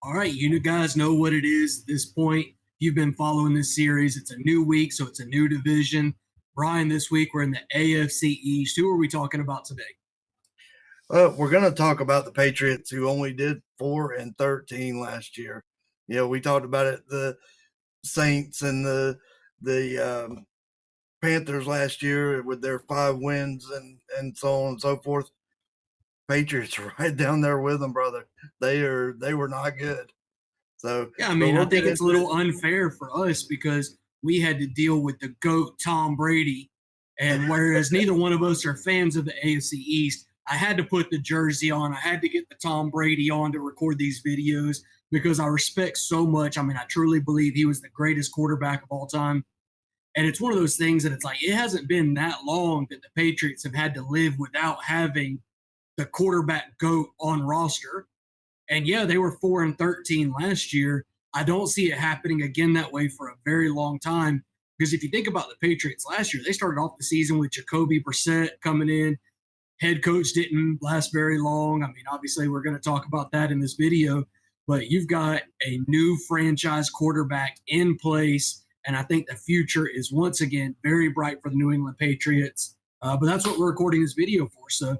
All right, you guys know what it is at this point. You've been following this series. It's a new week, so it's a new division. Brian, this week we're in the AFC East. Who are we talking about today? We're going to talk about the Patriots, who only did 4-13 last year. We talked about it, the Saints and the Panthers last year with their 5 wins and so on and so forth. Patriots are right down there with them, brother. They were not good. So Yeah, I think it's a little unfair for us because we had to deal with the GOAT, Tom Brady. And whereas neither one of us are fans of the AFC East, I had to put the jersey on. I had to get the Tom Brady on to record these videos because I respect so much. I truly believe he was the greatest quarterback of all time. And it's one of those things that it's like, it hasn't been that long that the Patriots have had to live without having the quarterback GOAT on roster. And yeah, they were 4-13 last year. I don't see it happening again that way for a very long time. Because if you think about the Patriots last year, they started off the season with Jacoby Brissett coming in. Head coach didn't last very long. Obviously, we're going to talk about that in this video. But you've got a new franchise quarterback in place. And I think the future is once again very bright for the New England Patriots. But that's what we're recording this video for. So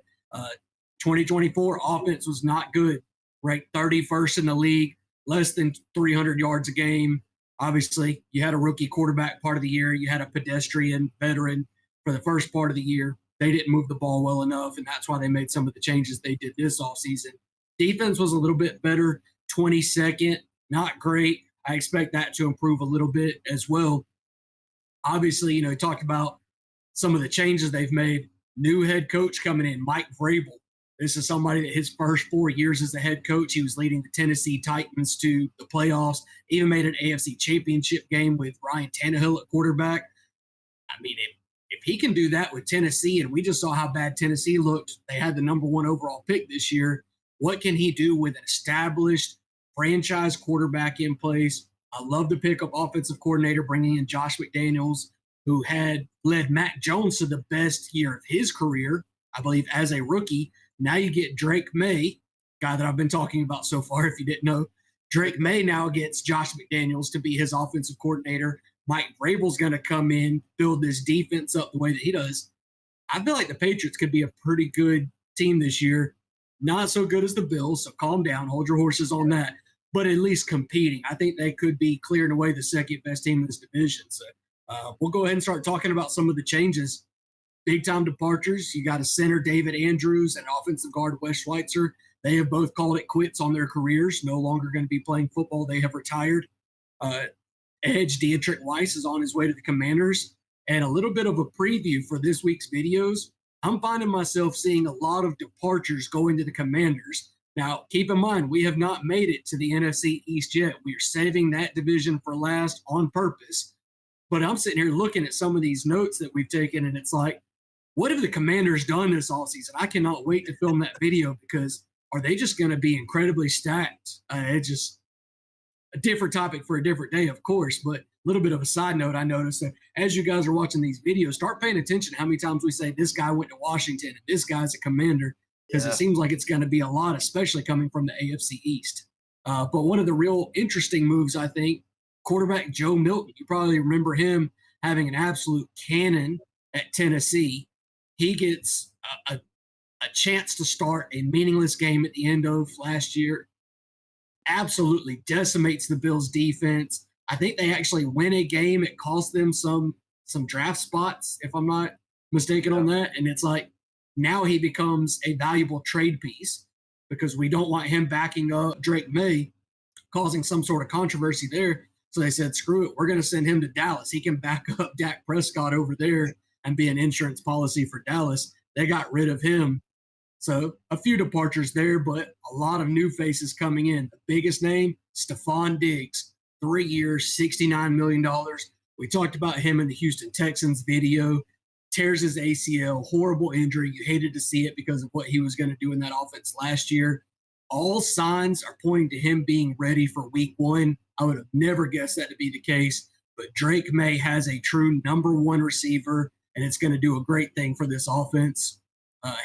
2024 offense was not good. Ranked 31st in the league, less than 300 yards a game. Obviously, you had a rookie quarterback part of the year. You had a pedestrian veteran for the first part of the year. They didn't move the ball well enough, and that's why they made some of the changes they did this offseason. Defense was a little bit better, 22nd, not great. I expect that to improve a little bit as well. Obviously, talk about some of the changes they've made. New head coach coming in, Mike Vrabel. This is somebody that his first 4 years as a head coach, he was leading the Tennessee Titans to the playoffs, even made an AFC championship game with Ryan Tannehill at quarterback. If he can do that with Tennessee, and we just saw how bad Tennessee looked, they had the number 1 overall pick this year. What can he do with an established franchise quarterback in place? I love the pick of offensive coordinator, bringing in Josh McDaniels, who had led Mac Jones to the best year of his career, I believe, as a rookie. Now you get Drake May, guy that I've been talking about so far, if you didn't know. Drake May now gets Josh McDaniels to be his offensive coordinator. Mike Vrabel's going to come in, build this defense up the way that he does. I feel like the Patriots could be a pretty good team this year. Not so good as the Bills, so calm down, hold your horses on that, but at least competing. I think they could be clearing away the second best team in this division. So we'll go ahead and start talking about some of the changes. Big time departures. You got a center, David Andrews, and offensive guard, Wes Schweitzer. They have both called it quits on their careers. No longer going to be playing football. They have retired. Edge Dietrich Weiss is on his way to the Commanders. And a little bit of a preview for this week's videos. I'm finding myself seeing a lot of departures going to the Commanders. Now, keep in mind, we have not made it to the NFC East yet. We are saving that division for last on purpose. But I'm sitting here looking at some of these notes that we've taken, and it's like, what have the Commanders done this offseason? I cannot wait to film that video because are they just going to be incredibly stacked? It's just a different topic for a different day, of course, but a little bit of a side note I noticed that as you guys are watching these videos, start paying attention to how many times we say this guy went to Washington and this guy's a Commander, because It seems like it's going to be a lot, especially coming from the AFC East. But one of the real interesting moves, I think, quarterback Joe Milton, you probably remember him having an absolute cannon at Tennessee. He gets a chance to start a meaningless game at the end of last year. Absolutely decimates the Bills' defense. I think they actually win a game. It cost them some draft spots, if I'm not mistaken on that. And it's like now he becomes a valuable trade piece because we don't want him backing up Drake May, causing some sort of controversy there. So they said, screw it. We're going to send him to Dallas. He can back up Dak Prescott over there and be an insurance policy for Dallas. They got rid of him. So a few departures there, but a lot of new faces coming in. The biggest name, Stephon Diggs, 3 years, $69 million. We talked about him in the Houston Texans video. Tears his ACL, horrible injury. You hated to see it because of what he was going to do in that offense last year. All signs are pointing to him being ready for week 1. I would have never guessed that to be the case, but Drake May has a true number 1 receiver, and it's going to do a great thing for this offense.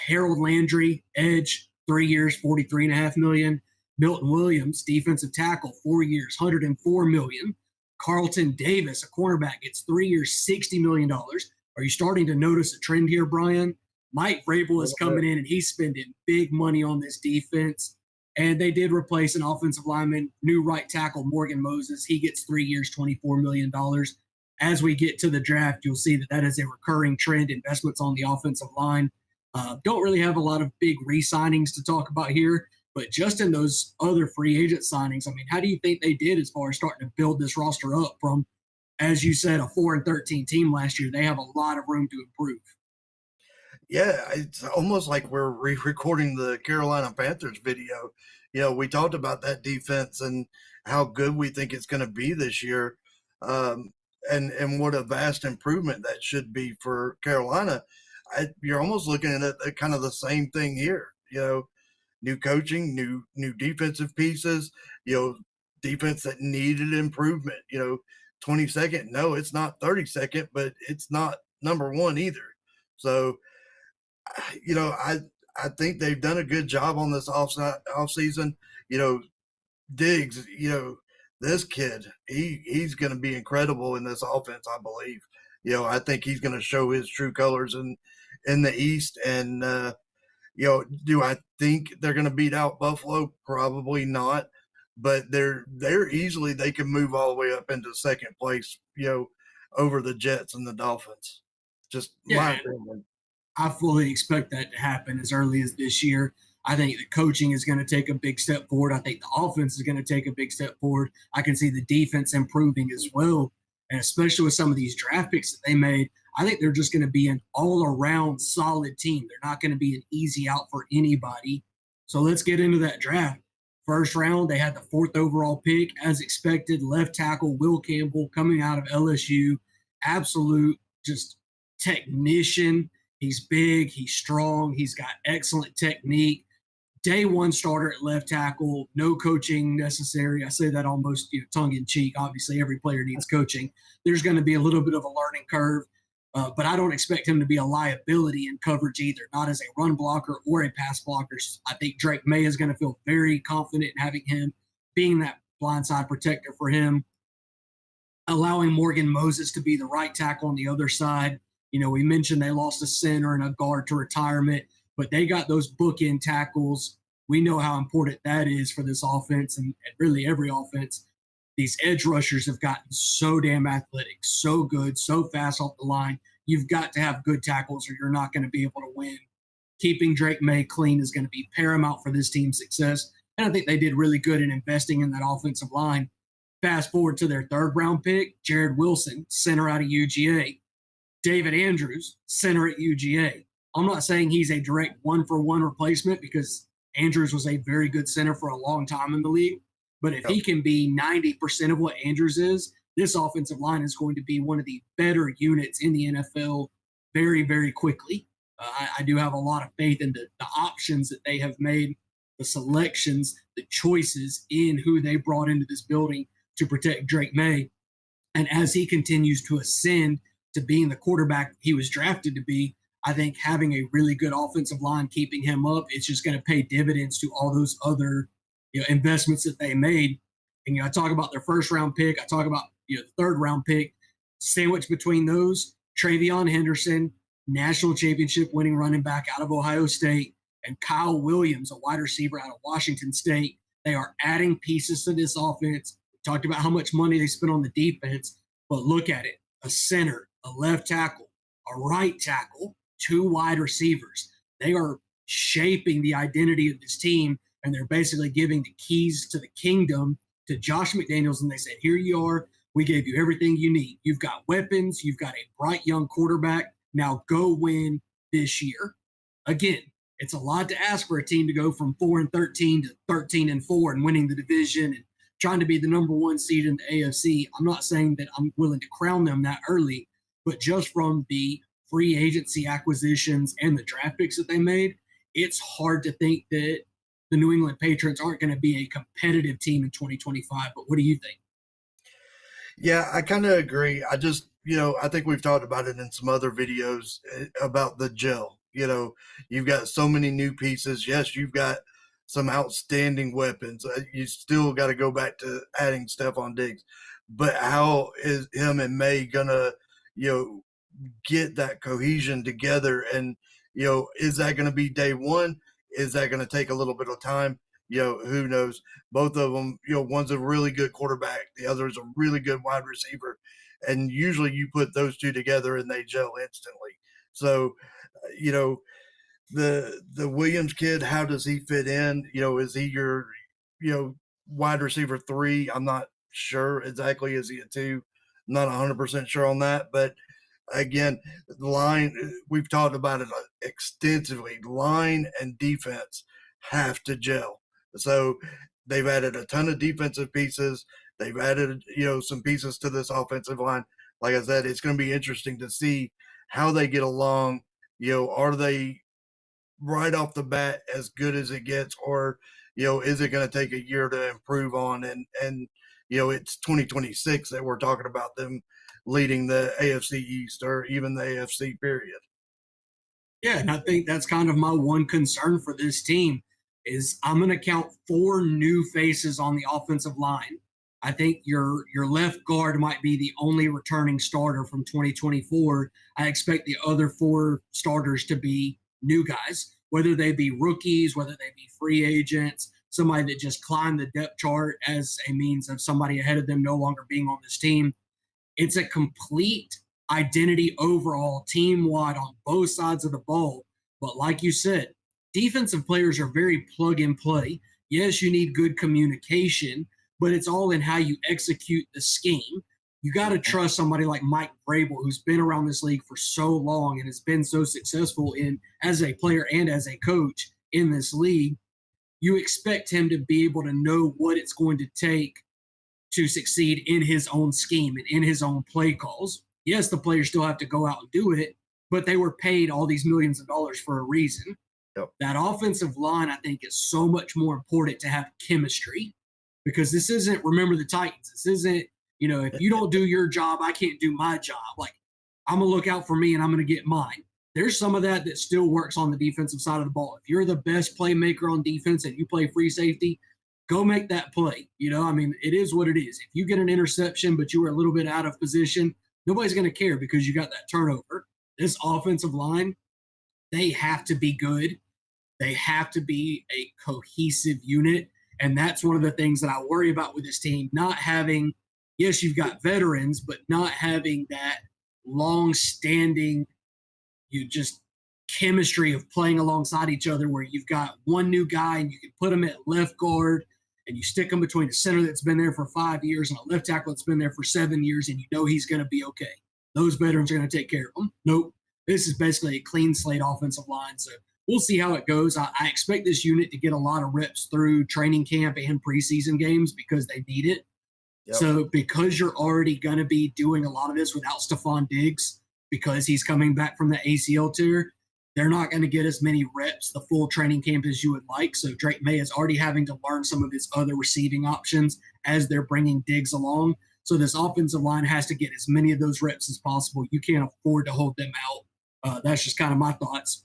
Harold Landry, edge, 3 years, $43.5 million. Milton Williams, defensive tackle, 4 years, $104 million. Carlton Davis, a cornerback, gets 3 years, $60 million. Are you starting to notice a trend here, Brian? Mike Vrabel is coming in and he's spending big money on this defense. And they did replace an offensive lineman, new right tackle Morgan Moses. He gets 3 years, $24 million. As we get to the draft, you'll see that is a recurring trend, investments on the offensive line. Don't really have a lot of big re-signings to talk about here, but just in those other free agent signings, I mean, how do you think they did as far as starting to build this roster up from, as you said, a 4-13 team last year? They have a lot of room to improve. Yeah, it's almost like we're re-recording the Carolina Panthers video. We talked about that defense and how good we think it's going to be this year, and what a vast improvement that should be for Carolina. You're almost looking at kind of the same thing here. New coaching, new defensive pieces. Defense that needed improvement. 22nd. No, it's not 32nd, but it's not number one either. So, I think they've done a good job on this off season. Diggs, this kid, he's going to be incredible in this offense, I believe. I think he's going to show his true colors in the East. And, do I think they're going to beat out Buffalo? Probably not. But they're easily, they can move all the way up into second place, over the Jets and the Dolphins. Just my opinion. I fully expect that to happen as early as this year. I think the coaching is going to take a big step forward. I think the offense is going to take a big step forward. I can see the defense improving as well. And especially with some of these draft picks that they made, I think they're just going to be an all-around solid team. They're not going to be an easy out for anybody. So let's get into that draft. First round, they had the 4th overall pick. As expected, left tackle Will Campbell coming out of LSU. Absolute just technician. He's big, he's strong, he's got excellent technique. Day one starter at left tackle, no coaching necessary. I say that almost tongue in cheek. Obviously, every player needs coaching. There's going to be a little bit of a learning curve, but I don't expect him to be a liability in coverage either, not as a run blocker or a pass blocker. I think Drake May is going to feel very confident in having him being that blindside protector for him, allowing Morgan Moses to be the right tackle on the other side. We mentioned they lost a center and a guard to retirement, but they got those bookend tackles. We know how important that is for this offense and really every offense. These edge rushers have gotten so damn athletic, so good, so fast off the line. You've got to have good tackles or you're not going to be able to win. Keeping Drake May clean is going to be paramount for this team's success. And I think they did really good in investing in that offensive line. Fast forward to their 3rd round pick, Jared Wilson, center out of UGA. David Andrews, center at UGA. I'm not saying he's a direct one-for-one replacement because Andrews was a very good center for a long time in the league. But if he can be 90% of what Andrews is, this offensive line is going to be one of the better units in the NFL very, very quickly. I do have a lot of faith in the options that they have made, the selections, the choices in who they brought into this building to protect Drake May. And as he continues to ascend to being the quarterback he was drafted to be, I think having a really good offensive line keeping him up, it's just going to pay dividends to all those other investments that they made. And I talk about their 1st round pick. I talk about the 3rd round pick. Sandwich between those, Travion Henderson, national championship winning running back out of Ohio State, and Kyle Williams, a wide receiver out of Washington State. They are adding pieces to this offense. We talked about how much money they spent on the defense, but look at it. A center, a left tackle, a right tackle, 2 wide receivers. They are shaping the identity of this team, and they're basically giving the keys to the kingdom to Josh McDaniels, and they said, here you are. We gave you everything you need. You've got weapons. You've got a bright young quarterback. Now go win this year. Again, it's a lot to ask for a team to go from 4-13 to 13-4 and winning the division and trying to be the number 1 seed in the AFC. I'm not saying that I'm willing to crown them that early, but just from the free agency acquisitions and the draft picks that they made, it's hard to think that the New England Patriots aren't going to be a competitive team in 2025. But what do you think? Yeah, I kind of agree. I just, I think we've talked about it in some other videos about the gel. You've got so many new pieces. Yes, you've got some outstanding weapons. You still got to go back to adding Stephon Diggs, but how is him and May gonna, get that cohesion together? And is that going to be day one? Is that going to take a little bit of time? Who knows? Both of them, one's a really good quarterback, the other is a really good wide receiver, and usually you put those two together and they gel instantly. So, the Williams kid, how does he fit in? Is he your, wide receiver 3? I'm not sure exactly. Is he a 2? I'm not 100% sure on that, but again, the line, we've talked about it extensively. Line and defense have to gel. So they've added a ton of defensive pieces. They've added, some pieces to this offensive line. Like I said, it's going to be interesting to see how they get along. Are they right off the bat as good as it gets, or is it going to take a year to improve on? And it's 2026 that we're talking about them leading the AFC East or even the AFC period. Yeah, and I think that's kind of my one concern for this team is I'm going to count 4 new faces on the offensive line. I think your left guard might be the only returning starter from 2024. I expect the other 4 starters to be new guys, whether they be rookies, whether they be free agents, somebody that just climbed the depth chart as a means of somebody ahead of them no longer being on this team. It's a complete identity overall, team wide on both sides of the ball. But like you said, defensive players are very plug and play. Yes, you need good communication, but it's all in how you execute the scheme. You got to trust somebody like Mike Vrabel, who's been around this league for so long and has been so successful in as a player and as a coach in this league. You expect him to be able to know what it's going to take to succeed in his own scheme and in his own play calls. Yes, the players still have to go out and do it, but they were paid all these millions of dollars for a reason. Yep. That offensive line, I think, is so much more important to have chemistry, because this isn't, remember the Titans. This isn't, if you don't do your job, I can't do my job. Like, I'm going to look out for me and I'm going to get mine. There's some of that still works on the defensive side of the ball. If you're the best playmaker on defense and you play free safety, go make that play. It is what it is. If you get an interception, but you were a little bit out of position, nobody's going to care because you got that turnover. This offensive line, they have to be good. They have to be a cohesive unit. And that's one of the things that I worry about with this team, not having, yes, you've got veterans, but not having that long-standing, chemistry of playing alongside each other, where you've got one new guy and you can put him at left guard and you stick him between a center that's been there for 5 years and a left tackle that's been there for 7 years, and he's going to be okay. Those veterans are going to take care of him. Nope. This is basically a clean slate offensive line. So we'll see how it goes. I expect this unit to get a lot of reps through training camp and preseason games because they need it. Yep. So because you're already going to be doing a lot of this without Stephon Diggs, because he's coming back from the ACL tear, they're not going to get as many reps the full training camp as you would like. So Drake May is already having to learn some of his other receiving options as they're bringing Diggs along. So this offensive line has to get as many of those reps as possible. You can't afford to hold them out. That's just kind of my thoughts.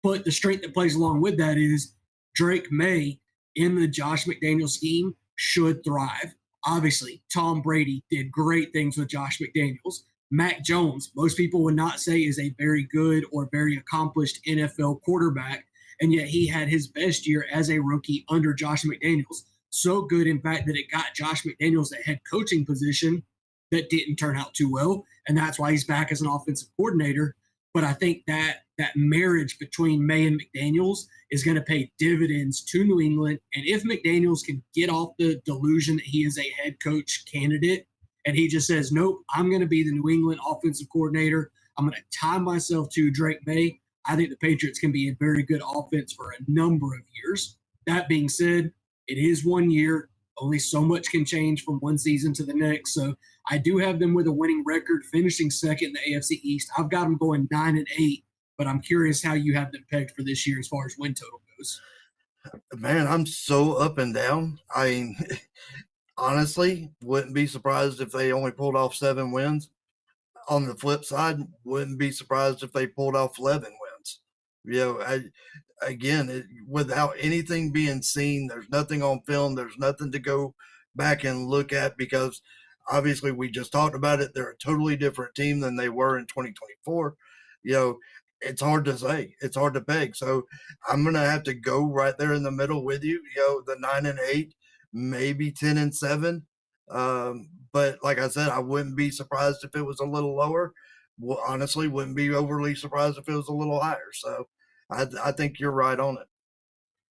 But the strength that plays along with that is Drake May in the Josh McDaniels scheme should thrive. Obviously, Tom Brady did great things with Josh McDaniels. Mac Jones, most people would not say is a very good or very accomplished NFL quarterback, and yet he had his best year as a rookie under Josh McDaniels. So good, in fact, that it got Josh McDaniels a head coaching position that didn't turn out too well, and that's why he's back as an offensive coordinator. But I think that marriage between May and McDaniels is going to pay dividends to New England, and if McDaniels can get off the delusion that he is a head coach candidate, and he just says, nope, I'm going to be the New England offensive coordinator, I'm going to tie myself to Drake May, I think the Patriots can be a very good offense for a number of years. That being said, it is 1 year. Only so much can change from one season to the next. So I do have them with a winning record, finishing second in the AFC East. I've got them going 9-8, but I'm curious how you have them pegged for this year as far as win total goes. Man, I'm so up and down. I mean, honestly, wouldn't be surprised if they only pulled off 7 wins. On the flip side, wouldn't be surprised if they pulled off 11 wins. You know, without anything being seen, there's nothing on film, there's nothing to go back and look at because obviously we just talked about it. They're a totally different team than they were in 2024. You know, it's hard to say, it's hard to peg. So I'm gonna have to go right there in the middle with you. You know, the 9-8, maybe 10-7. But like I said, I wouldn't be surprised if it was a little lower. Well, honestly, wouldn't be overly surprised if it was a little higher. So I think you're right on it.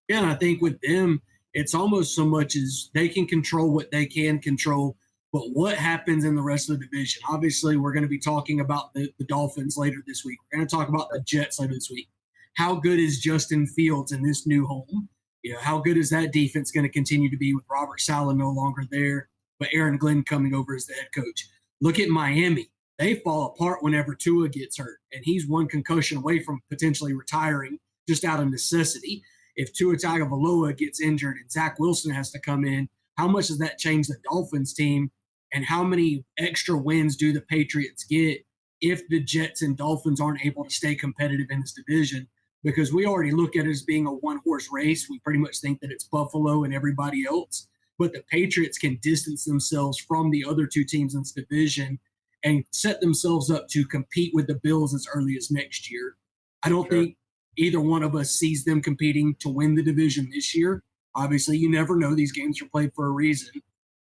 Yeah, and I think with them, it's almost so much as they can control what they can control, but what happens in the rest of the division? Obviously, we're going to be talking about the Dolphins later this week. We're going to talk about the Jets later this week. How good is Justin Fields in this new home? You know, how good is that defense going to continue to be with Robert Saleh no longer there, but Aaron Glenn coming over as the head coach? Look at Miami. They fall apart whenever Tua gets hurt, and he's one concussion away from potentially retiring just out of necessity. If Tua Tagovailoa gets injured and Zach Wilson has to come in, how much does that change the Dolphins team? And how many extra wins do the Patriots get if the Jets and Dolphins aren't able to stay competitive in this division? Because we already look at it as being a one-horse race. We pretty much think that it's Buffalo and everybody else. But the Patriots can distance themselves from the other two teams in this division and set themselves up to compete with the Bills as early as next year. I don't think either one of us sees them competing to win the division this year. Obviously, you never know. These games are played for a reason.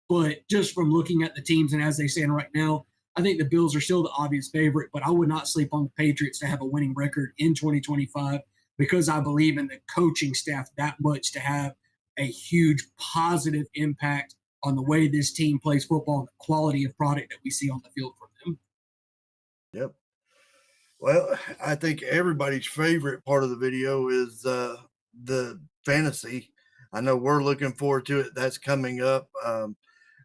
But just from looking at the teams and as they stand right now, I think the Bills are still the obvious favorite, but I would not sleep on the Patriots to have a winning record in 2025 because I believe in the coaching staff that much to have a huge positive impact on the way this team plays football and the quality of product that we see on the field from them. Yep. Well, I think everybody's favorite part of the video is the fantasy. I know we're looking forward to it. That's coming up.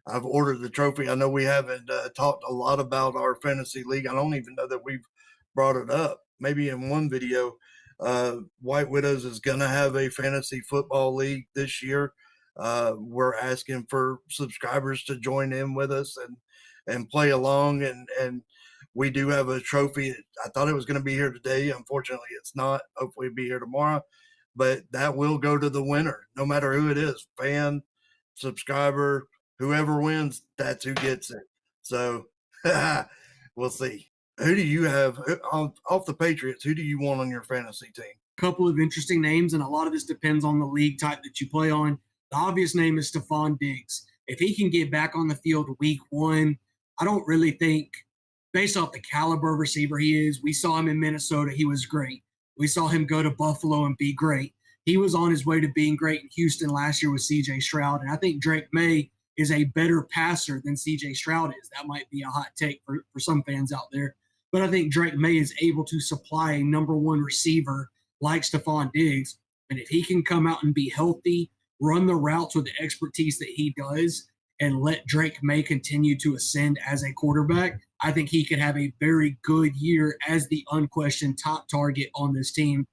I've ordered the trophy. I know we haven't talked a lot about our fantasy league. I don't even know that we've brought it up. Maybe in one video, White Widows is going to have a fantasy football league this year. We're asking for subscribers to join in with us and play along. And we do have a trophy. I thought it was going to be here today. Unfortunately, it's not. Hopefully it'll be here tomorrow. But that will go to the winner, no matter who it is, fan, subscriber, whoever wins, that's who gets it. So we'll see. Who do you have off the Patriots? Who do you want on your fantasy team? Couple of interesting names, and a lot of this depends on the league type that you play on. The obvious name is Stephon Diggs. If he can get back on the field week one, I don't really think, based off the caliber of receiver he is, we saw him in Minnesota. He was great. We saw him go to Buffalo and be great. He was on his way to being great in Houston last year with C.J. Stroud, and I think Drake May is a better passer than C.J. Stroud is. That might be a hot take for some fans out there. But I think Drake May is able to supply a number one receiver like Stephon Diggs. And if he can come out and be healthy, run the routes with the expertise that he does, and let Drake May continue to ascend as a quarterback, I think he could have a very good year as the unquestioned top target on this team.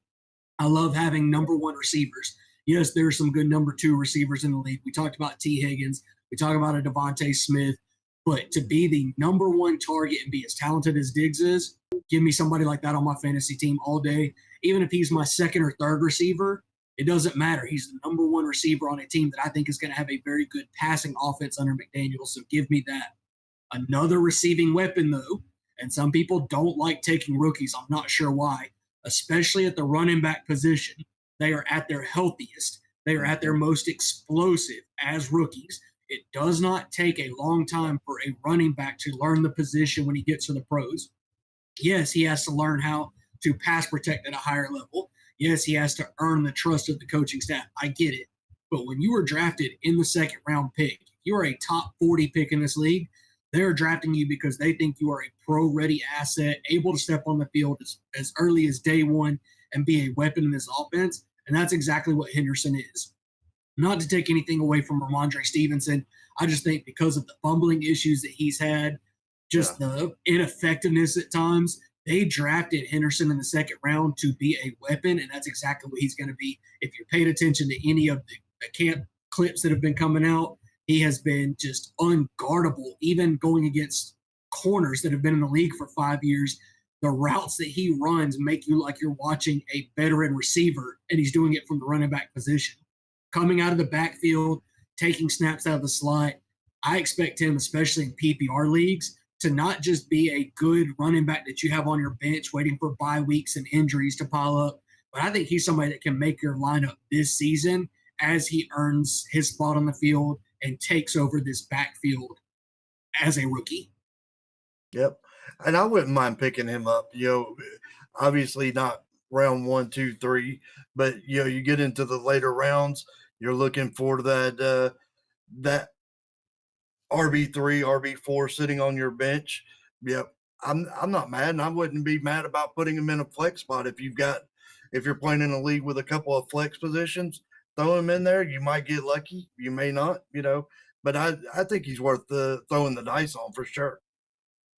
I love having number one receivers. Yes, there are some good number two receivers in the league. We talked about T. Higgins. We talk about a Devontae Smith. But to be the number one target and be as talented as Diggs is, give me somebody like that on my fantasy team all day. Even if he's my second or third receiver, it doesn't matter. He's the number one receiver on a team that I think is going to have a very good passing offense under McDaniel. So give me that. Another receiving weapon, though, and some people don't like taking rookies. I'm not sure why, especially at the running back position. They are at their healthiest. They are at their most explosive as rookies. It does not take a long time for a running back to learn the position when he gets to the pros. Yes, he has to learn how to pass protect at a higher level. Yes, he has to earn the trust of the coaching staff. I get it. But when you were drafted in the second round pick, you are a top 40 pick in this league. They're drafting you because they think you are a pro-ready asset, able to step on the field as early as day one and be a weapon in this offense. And that's exactly what Henderson is. Not to take anything away from Ramondre Stevenson, I just think because of the fumbling issues that he's had, just the ineffectiveness at times, they drafted Henderson in the second round to be a weapon, and that's exactly what he's going to be. If you're paying attention to any of the camp clips that have been coming out, he has been just unguardable, even going against corners that have been in the league for 5 years. the routes that he runs make you like you're watching a veteran receiver, and he's doing it from the running back position. Coming out of the backfield, taking snaps out of the slot, I expect him, especially in PPR leagues, to not just be a good running back that you have on your bench waiting for bye weeks and injuries to pile up, but I think he's somebody that can make your lineup this season as he earns his spot on the field and takes over this backfield as a rookie. Yep. And I wouldn't mind picking him up, obviously not round 1, 2, 3, but you get into the later rounds, you're looking for that RB3, RB4 sitting on your bench. Yep. I'm not mad, and I wouldn't be mad about putting him in a flex spot. If you're playing in a league with a couple of flex positions, throw him in there. You might get lucky, you may not, but I think he's worth throwing the dice on for sure.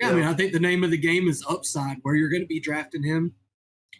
Yeah, I mean, I think the name of the game is upside, where you're going to be drafting him.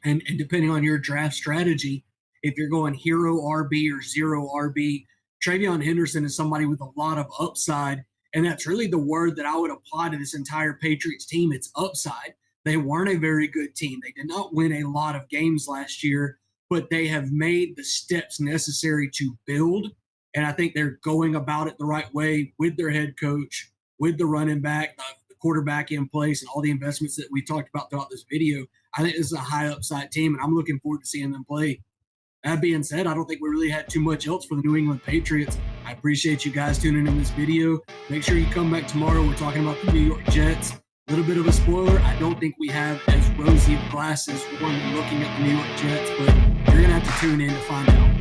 And depending on your draft strategy, if you're going hero RB or zero RB, Travion Henderson is somebody with a lot of upside. And that's really the word that I would apply to this entire Patriots team. It's upside. They weren't a very good team. They did not win a lot of games last year, but they have made the steps necessary to build. And I think they're going about it the right way with their head coach, with the running back, the quarterback in place, and all the investments that we talked about throughout this video. I think this is a high upside team, and I'm looking forward to seeing them play. That being said, I don't think we really had too much else for the New England Patriots. I appreciate you guys tuning in this video. Make sure you come back tomorrow. We're talking about the New York Jets. A little bit of a spoiler. I don't think we have as rosy of glasses when we're looking at the New York Jets, but you're going to have to tune in to find out.